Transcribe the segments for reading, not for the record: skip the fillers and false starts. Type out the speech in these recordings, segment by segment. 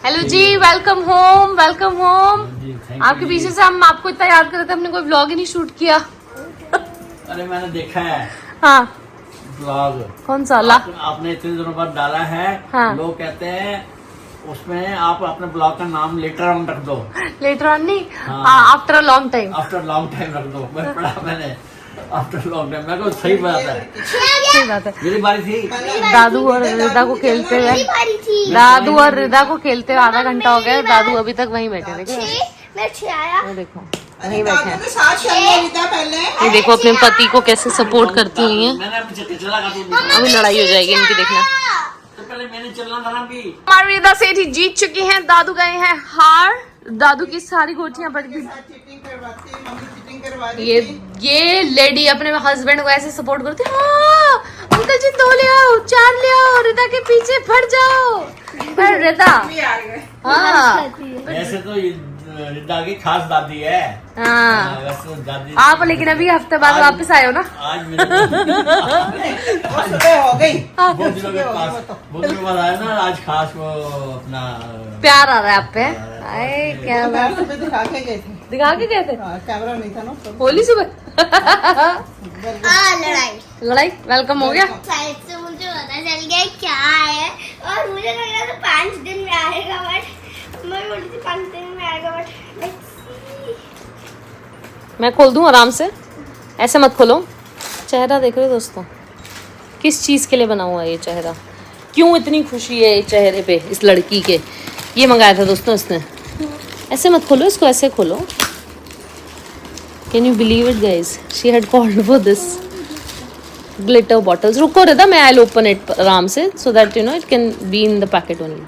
Hello जी, welcome home, welcome home. आपके पीछे से हम आपको इतना याद कर रहे थे, हमने कोई व्लॉग ही नहीं शूट किया। अरे मैंने देखा है हाँ, व्लॉग। कौन सा? आपने इतने दिनों बाद डाला है। हाँ। लोग कहते हैं उसमें आप अपने ब्लॉग का नाम लेटर ऑन रख दो। लेटर ऑन नहीं, हाँ। After a long time. After long time रख दो। मैं पढ़ा मैंने आफ्टर लॉन्ग टाइम। मैं को सही बात है। सही बात है। मेरी बारी थी। दादू और रिदा को खेलते हुए, दादू और रिदा को खेलते हुए आधा घंटा हो गया। दादू अभी तक वहीं बैठे। देखो, देखो वहीं बैठे हैं। ये देखो अपने पति को कैसे सपोर्ट करती हुई हैं। मैंने अभी अभी लड़ाई हो जाएगी इनकी, देखना। तो पहले मैंने चलना था ना अभी। हमारी रिदा सेठी जीत चुकी हैं, दादू गए हैं हार। दादू की सारी गोटियां बढ़ गई। ये लेडी अपने हस्बैंड को ऐसे सपोर्ट करती है। हाँ, अंकल जी 2 ले आओ, 4 ले आओ, रिदा के पीछे फट जाओ। पर रिदा, हाँ ऐसे तो रिदा की खास दादी है। हाँ, वैसे तो दादी आप लेकिन अभी हफ्ते बाद वापस आए हो ना। आज मेरे हो गई। बहुत दिनों के पास बहुत दिनों बाद आया ना। आज खास वो अपना प्यार आ रहा है आप पे। आए क्या बात, दिखा के गए थे। दिखा के गए थे। कैमरा नहीं था ना। होली सुबह लड़ाई लड़ाई वेलकम हो गया। साइड से मुझे पता चल गया क्या है, और मुझे लग रहा था 5 दिन में आएगा, बट मैं बोली थी 5 दिन में आएगा, बट लेट्स सी। मैं खोल दूं आराम से, ऐसे मत खोलो। चेहरा देख रहे हो दोस्तों, किस चीज़ के लिए बना हुआ है ये चेहरा, क्यों इतनी खुशी है चेहरे पे इस लड़की के। ये मंगाया था दोस्तों इसने। ऐसे मत खोलो इसको, ऐसे खोलो। Can you believe it guys, she had called for this glitter bottles. रुको रिदा, मैं आई विल ओपन इट आराम से, so that you know it can be in the packet only.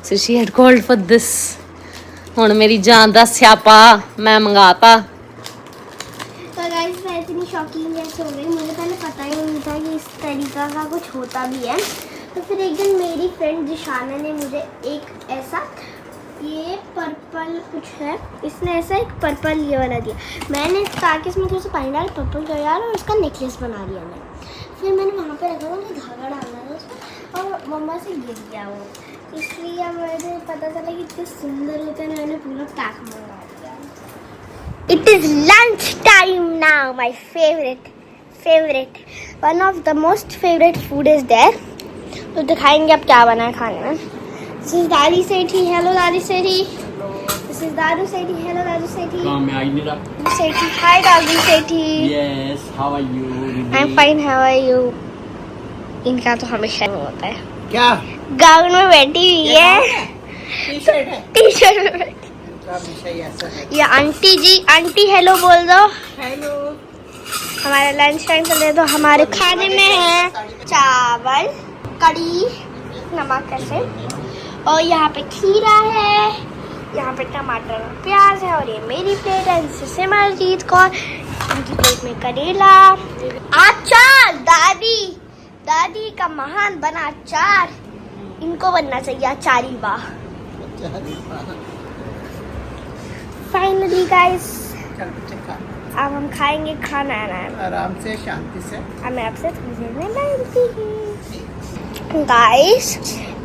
So she had called for this. हुण मेरी जान दा स्यापा मैं मंगाता। तो गाइस मैं इतनी शॉकिंग जैसे हो गई, मुझे पहले पता ही नहीं था कि इस तरीका का कुछ होता भी है। तो फिर एक दिन मेरी फ्रेंड जिशाना ने मुझे एक ऐसा, ये पर्पल कुछ है, इसने ऐसा एक पर्पल ये वाला दिया। मैंने कहा कि इसमें थोड़ा सा पानी डाल, पर्पल का यार, और इसका नेकलेस बना दिया मैं। फिर मैंने वहाँ पे रखा था, मुझे धागा डालना था उसमें, और मम्मा से गिर गया वो, इसलिए मुझे पता चला कि इतने सुंदर होते हैं। मैंने पूरा पैक मंगा दिया। It is lunch time now, my favourite one of the most favourite food is there. तो दिखाएंगे अब क्या बना है खाने में। This is दादी सेठी, हेलो दादी सेठी। This is दादू सेठी, हेलो दादू सेठी। काम में आई नहीं रहा। सेठी, हाय दादी सेठी। Yes, how are you? I'm fine, how are you? इनका तो हमेशा ही होता है। क्या गाउन में बैठी हुई है, टी-शर्ट है। टी-शर्ट में बैठी। का विषय ऐसा है। ये आंटी जी, आंटी हेलो बोल दो। हेलो। हमारा लंच टाइम चल रहा है, तो हमारे खाने में है चावल, कड़ी, नमक ऐसे, और यहाँ पे खीरा है, यहाँ पे टमाटर और प्याज है, और ये मेरी प्लेट है जिससे सिमरजीत कौर, इनकी प्लेट में करेला, अचार, दादी का महान बना अचार, इनको बनना चाहिए अचारी बा। फाइनली गाइस अब हम खाएंगे खाना। आराम से शांति से। अब मैं आपसे थोड़ी देर में मिलती हूँ गाइस।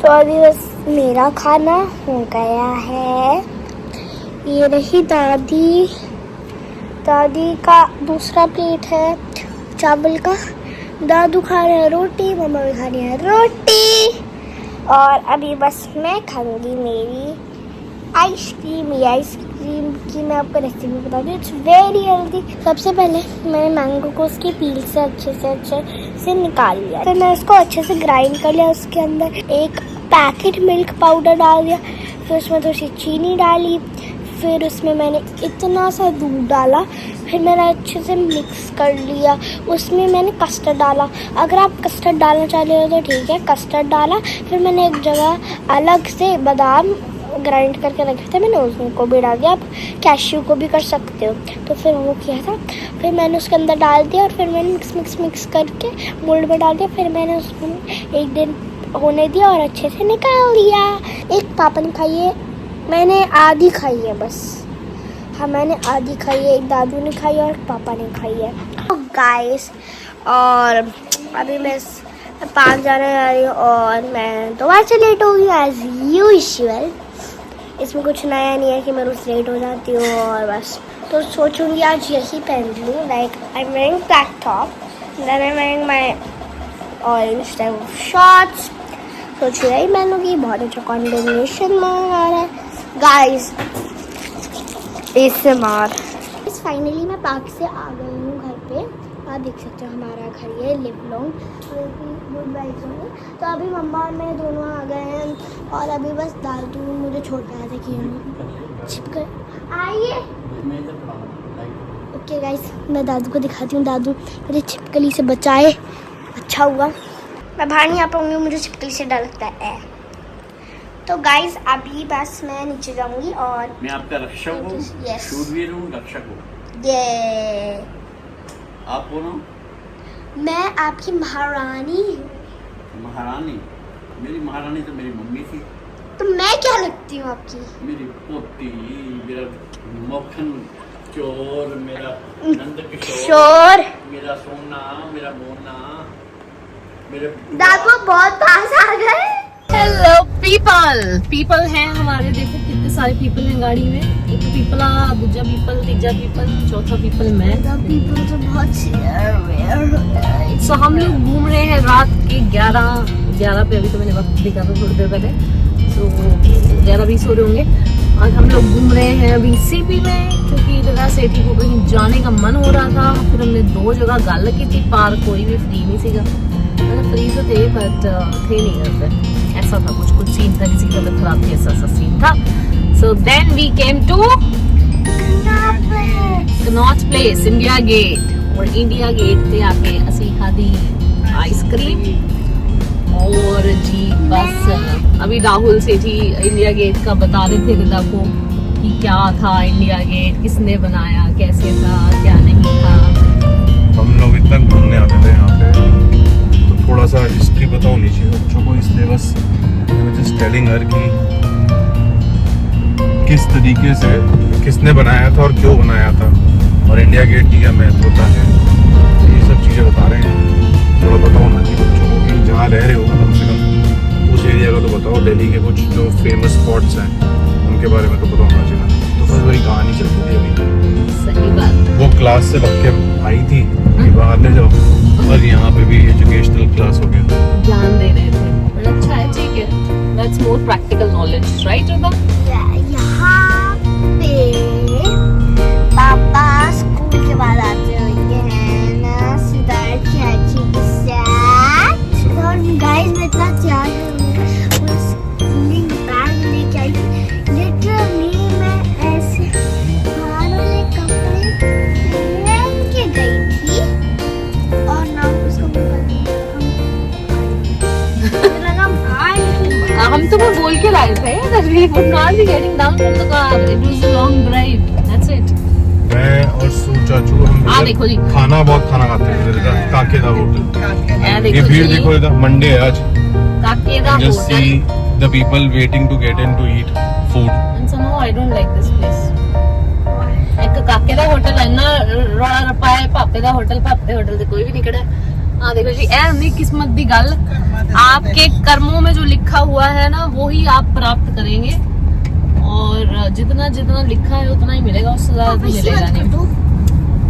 तो अभी बस मेरा खाना हो गया है। ये रही दादी का दूसरा प्लेट है चावल का। दादू खा रहे हैं रोटी, मम्मा भी खा रही है रोटी, और अभी बस मैं खाऊंगी मेरी आइसक्रीम। ये आइसक्रीम की मैं आपको रेसिपी बता दूँ, इट्स वेरी हेल्दी। सबसे पहले मैंने मैंगो को उसकी पील से अच्छे से निकाल लिया, फिर मैं उसको अच्छे से ग्राइंड कर लिया। उसके अंदर एक पैकेट मिल्क पाउडर डाल दिया, फिर उसमें थोड़ी सी चीनी डाली, फिर उसमें मैंने इतना सा दूध डाला, फिर मैंने अच्छे से मिक्स कर लिया। उसमें मैंने कस्टर्ड डाला, अगर आप कस्टर्ड डालना चाहते हो तो ठीक है, कस्टर्ड डाला। फिर मैंने एक जगह अलग से बादाम ग्राइंड करके रखे थे, मैंने उसको भी डाल दिया। आप कैश्यू को भी कर सकते हो। तो फिर वो किया था, फिर मैंने उसके अंदर डाल दिया, और फिर मैंने मिक्स करके मोल्ड में डाल दिया। फिर मैंने उसको एक दिन होने दिया और अच्छे से निकाल दिया। एक पापा ने खाई है, मैंने आधी खाई है बस। हाँ मैंने आधी खाई है, एक दादू ने खाई और पापा ने खाई है गाइस। और अभी मैं पार्क जाने जा रही हूँ और मैं दोबारा से लेट हो गई एज यूजुअल। इसमें कुछ नया नहीं है कि मैं रोज लेट हो जाती हूँ और बस। तो सोचूंगी आज यही पहन लूँ, like I am wearing black top, then I am wearing my orange type of shorts. सोच रही पहनूंगी, बहुत अच्छा कॉम्बिनेशन में आ रहा है गाइस। इससे मार फाइनली मैं पार्क से आ गई हूँ घर पे। आप देख सकते हो हमारा घर ये लिव लॉन्ग गुड बाइक होंगे। तो अभी मम्मा और मैं दोनों आ गए हैं और अभी बस दादू मुझे छोड़ पाया था कि छिपकर आइए। ओके गाइस, मैं दादू को दिखाती हूँ। दादू मुझे छिपकली से बचाए, अच्छा हुआ। मैं बाहर नहीं आ पाऊँगी, मुझे छिपकली से डर लगता है। तो गाइस अभी बस मैं नीचे जाऊँगी और मैं आपका रक्षक हूँ, Yes. शूरवीर हूँ, रक्षक हूँ। ये आप कौन हो? मैं आपकी महारानी हूँ। महारानी? मेरी महारानी तो मेरी मम्मी थी। तो मैं क्या लगती हूँ आपकी? मेरी पोती, मेरा मक्खन चोर, मेरा नंद किशोर, शोर मेरा सोना, मेरा मोना, मेरे दादू बहुत पास आ गए। हेलो पीपल हैं हमारे। देखो कितने सारे पीपल हैं गाड़ी में। एक पीपला, दूसरा पीपल, तीसरा पीपल, चौथा पीपल मैं। पीपल तो बहुत रेयर। सो हम लोग घूम रहे हैं रात के 11 पे। अभी तो मैंने वक्त देखा था थोड़ी देर पहले। सो 11-20 हो रहे होंगे और हम लोग घूम रहे हैं अभी सीपी में, क्योंकि दादा सेठी को कहीं जाने का मन हो रहा था। फिर हमने 2 जगह गल की थी, पार्क कोई भी फ्री नहीं सीगा। मतलब फ्री तो थे बट थे नहीं घर पे। ऐसा था, कुछ सीन था, किसी की तबीयत खराब थी, ऐसा सीन था। So then we came to Connaught Place, India Gate. और इंडिया गेट पे आके असी खादी आइसक्रीम और जी बस। अभी राहुल सेठी इंडिया गेट का बता रहे थे दादा को कि क्या था इंडिया गेट, किसने बनाया, कैसे था, क्या नहीं था। हम लोग इतना घूमने आते थे यहाँ पे, तो थोड़ा सा हिस्ट्री पता होनी चाहिए बच्चों को, इसलिए बस जस्ट टेलिंग हर कि किस तरीके से किसने बनाया था और क्यों बनाया था और इंडिया गेट की क्या महत्वता है, ये सब चीज़ें बता रहे हैं। थोड़ा पता होना चाहिए बच्चों को कि जहाँ रह रहे हो कम से कम उस एरिया का तो बताओ। दिल्ली के कुछ जो फेमस स्पॉट्स हैं उनके बारे में तो पता होना चाहिए। तो बस वही कहानी चलती थी अभी। सही बात। वो क्लास से लग के आई थी कि बाहर ले जाओ, और यहाँ पे भी एजुकेशनल क्लास हो गया। ध्यान दे रहे थे, बट अच्छा है, ठीक है। That's more practical knowledge, right, Rida? यहाँ पे पापा स्कूल के बाद आते होंगे हैं ना सिद्धार्थ चाची के साथ। और गाइस मैं इतना तैयार हूँ, बस स्लीपिंग बैग लेके आई। लिटरली मैं ऐसे बाहर वाले कपड़े पहन के गई थी और ना उसको हम तुम्हें बोल के लाए थे that we would not be getting down from the car. It was a long drive. That's it. मैं और सू चाचू हम देखो जी। खाना बहुत खाना खाते हैं काकेदा होटल। ये ये देखो भीड़ जी, देखो इधर, मंडे है आज। काकेदा Just hotel. see the people waiting to get in to eat food. And somehow I don't like this place. एक काकेदा होटल है ना, रोड़ा रपा है, पापे दा होटल से कोई भी नहीं खड़ा है। हाँ देखो जी, ऐ नहीं किस्मत दी गल, आपके कर्मों में जो लिखा हुआ है ना वो ही आप प्राप्त करेंगे, और जितना जितना लिखा है उतना ही मिलेगा, उससे ज्यादा तो मिलेगा नहीं।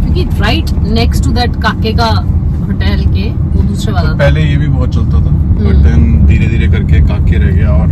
क्योंकि राइट नेक्स्ट टू दैट काके का होटल के वो दूसरे वाला था। पहले ये भी बहुत चलता था, बट देन धीरे धीरे करके काके रह गया और